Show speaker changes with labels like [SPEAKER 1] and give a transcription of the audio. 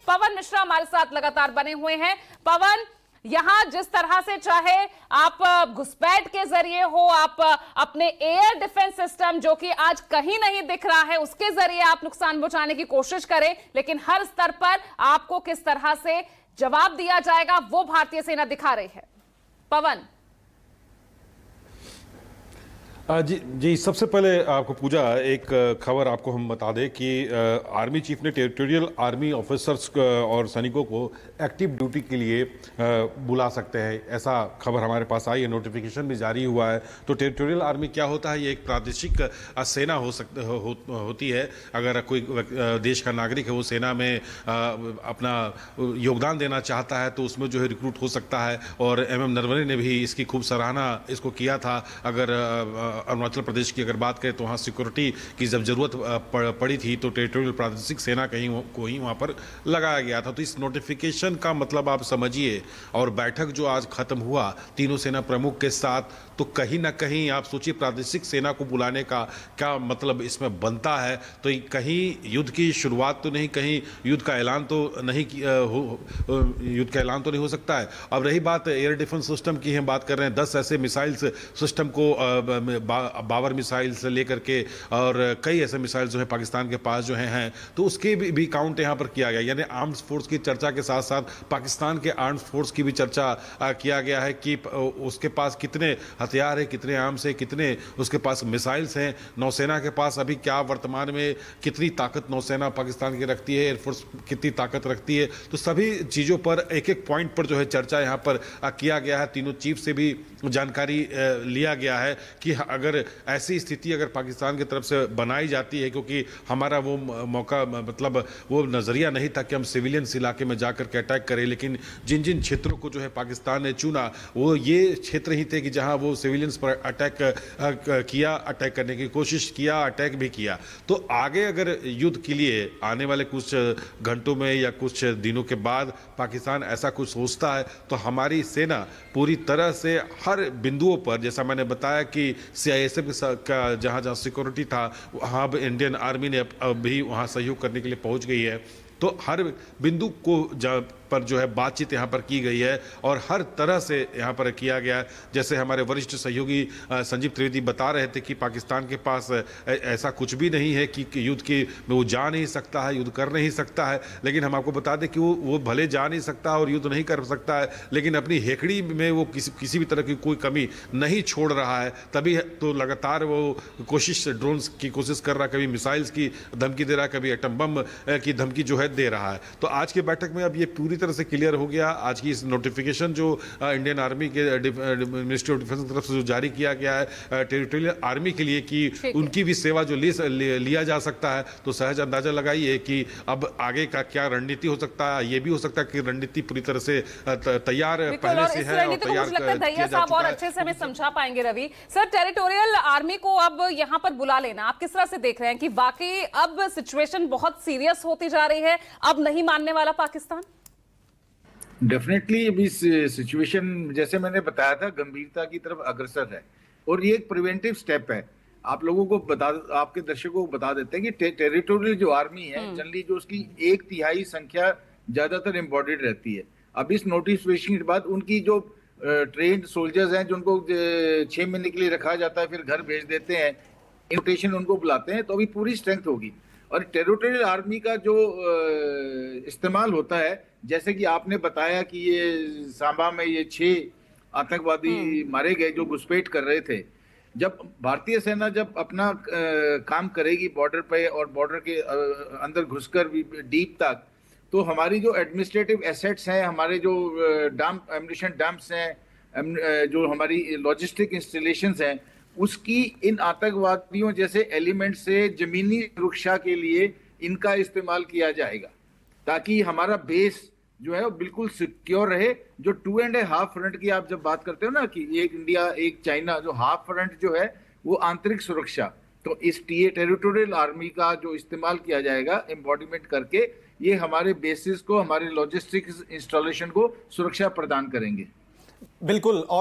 [SPEAKER 1] पवन मिश्रा हमारे साथ लगातार बने हुए हैं। पवन, यहां जिस तरह से चाहे आप घुसपैठ के जरिए हो, आप अपने एयर डिफेंस सिस्टम जो कि आज कहीं नहीं दिख रहा है उसके जरिए आप नुकसान पहुंचाने की कोशिश करें, लेकिन हर स्तर पर आपको किस तरह से जवाब दिया जाएगा वो भारतीय सेना दिखा रही है। पवन
[SPEAKER 2] जी, सबसे पहले आपको पूजा एक खबर आपको हम बता दें कि आर्मी चीफ ने टेरिटोरियल आर्मी ऑफिसर्स और सैनिकों को एक्टिव ड्यूटी के लिए बुला सकते हैं, ऐसा खबर हमारे पास आई है। नोटिफिकेशन भी जारी हुआ है। तो टेरिटोरियल आर्मी क्या होता है? ये एक प्रादेशिक सेना होती है। अगर कोई देश का नागरिक है वो सेना में अपना योगदान देना चाहता है तो उसमें जो है रिक्रूट हो सकता है। और MM नरवणे ने भी इसकी खूब सराहना इसको किया था। अगर अरुणाचल प्रदेश की अगर बात करें तो वहाँ सिक्योरिटी की जब जरूरत पड़ी थी तो टेरिटोरियल प्रादेशिक सेना को ही वहाँ पर लगाया गया था। तो इस नोटिफिकेशन का मतलब आप समझिए, और बैठक जो आज खत्म हुआ तीनों सेना प्रमुख के साथ, तो कहीं ना कहीं आप सोचिए प्रादेशिक सेना को बुलाने का क्या मतलब इसमें बनता है। तो कहीं युद्ध की शुरुआत तो नहीं, कहीं युद्ध का ऐलान तो नहीं हो सकता है। अब रही बात एयर डिफेंस सिस्टम की, हम बात कर रहे हैं 10 ऐसे मिसाइल्स सिस्टम को, बाबर मिसाइल से लेकर के और कई ऐसे मिसाइल जो है पाकिस्तान के पास जो हैं, तो उसके भी काउंट यहाँ पर किया गया। यानी आर्म्स फोर्स की चर्चा के साथ साथ पाकिस्तान के आर्म्स फोर्स की भी चर्चा किया गया है कि उसके पास कितने हथियार है, कितने आर्म्स है, कितने उसके पास मिसाइल्स हैं। नौसेना के पास अभी क्या वर्तमान में कितनी ताकत नौसेना पाकिस्तान की रखती है, एयरफोर्स कितनी ताकत रखती है। तो सभी चीज़ों पर एक एक पॉइंट पर जो है चर्चा यहाँ पर किया गया है। तीनों चीफ से भी जानकारी लिया गया है कि अगर ऐसी स्थिति अगर पाकिस्तान की तरफ से बनाई जाती है, क्योंकि हमारा वो मौका मतलब वो नज़रिया नहीं था कि हम सिविलियंस इलाके में जाकर के अटैक करें, लेकिन जिन जिन क्षेत्रों को जो है पाकिस्तान ने चुना वो ये क्षेत्र ही थे कि जहां वो सिविलियंस पर अटैक करने की कोशिश किया, अटैक भी किया। तो आगे अगर युद्ध के लिए आने वाले कुछ घंटों में या कुछ दिनों के बाद पाकिस्तान ऐसा कुछ सोचता है तो हमारी सेना पूरी तरह से हर बिंदुओं पर, जैसा मैंने बताया कि CISF का जहां जहां सिक्योरिटी था वहां अब इंडियन आर्मी ने भी वहां सहयोग करने के लिए पहुंच गई है। तो हर बिंदु को पर जो है बातचीत यहाँ पर की गई है और हर तरह से यहाँ पर किया गया। जैसे हमारे वरिष्ठ सहयोगी संजीव त्रिवेदी बता रहे थे कि पाकिस्तान के पास ऐसा कुछ भी नहीं है कि युद्ध की वो जा नहीं सकता है, युद्ध कर नहीं सकता है। लेकिन हम आपको बता दें कि वो भले जा नहीं सकता और युद्ध नहीं कर सकता है, लेकिन अपनी हेकड़ी में वो किसी भी तरह की कोई कमी नहीं छोड़ रहा है। तभी तो लगातार वो ड्रोन्स की कोशिश कर रहा है, कभी मिसाइल्स की धमकी दे रहा है, कभी एटम बम की धमकी जो है दे रहा है। तो आज की बैठक में अब ये पूरी तरह से क्लियर हो गया। आज की इस नोटिफिकेशन जो इंडियन आर्मी के मिनिस्ट्री ऑफ डिफेंस की तरफ से जो जारी किया गया है टेरिटोरियल आर्मी के लिए कि उनकी भी सेवा जो लिया जा सकता है, तो सहज अंदाजा लगाइए कि अब आगे का क्या रणनीति हो सकता है। ये भी हो सकता है कि रणनीति पूरी तरह से तैयार पहले से है और तैयार किया जा चुका
[SPEAKER 1] और अच्छे से हमें समझा पाएंगे। रवि सर, टेरिटोरियल आर्मी को अब यहां पर बुला लेना आप किस तरह से देख रहे हैं कि वाकई अब सिचुएशन बहुत सीरियस होती जा रही है, अब नहीं मानने वाला पाकिस्तान?
[SPEAKER 3] डेफिनेटली अभी सिचुएशन जैसे मैंने बताया था गंभीरता की तरफ अग्रसर है और ये एक प्रिवेंटिव स्टेप है। आप लोगों को आपके दर्शकों को बता देते हैं कि टेरिटोरियल जो आर्मी है जनरली जो उसकी 1/3 संख्या ज्यादातर एम्बॉडीड रहती है। अब इस नोटिफिकेशन के बाद उनकी जो ट्रेन्ड सोल्जर्स हैं जिनको 6 महीने के लिए रखा जाता है फिर घर भेज देते हैं, इन्विटेशन उनको बुलाते हैं, तो अभी पूरी स्ट्रेंथ होगी। और टेरिटोरियल आर्मी का जो इस्तेमाल होता है, जैसे कि आपने बताया कि ये सांबा में ये 6 आतंकवादी मारे गए जो घुसपैठ कर रहे थे। जब भारतीय सेना जब अपना काम करेगी बॉर्डर पे और बॉर्डर के अंदर घुसकर भी डीप तक, तो हमारी जो एडमिनिस्ट्रेटिव एसेट्स हैं, हमारे जो एम्युनिशन डंप्स हैं, जो हमारी लॉजिस्टिक इंस्टॉलेशंस हैं, उसकी इन आतंकवादियों जैसे एलिमेंट से जमीनी सुरक्षा के लिए इनका इस्तेमाल किया जाएगा ताकि हमारा बेस जो है वो बिल्कुल सिक्योर रहे। जो 2.5 फ्रंट की आप जब बात करते हो ना कि एक इंडिया एक चाइना, जो हाफ फ्रंट जो है वो आंतरिक सुरक्षा, तो इस टेरिटोरियल आर्मी का जो इस्तेमाल किया जाएगा एम्बॉडीमेंट करके, ये हमारे बेसिस को, हमारे लॉजिस्टिक्स इंस्टॉलेशन को सुरक्षा प्रदान करेंगे।
[SPEAKER 4] बिल्कुल। और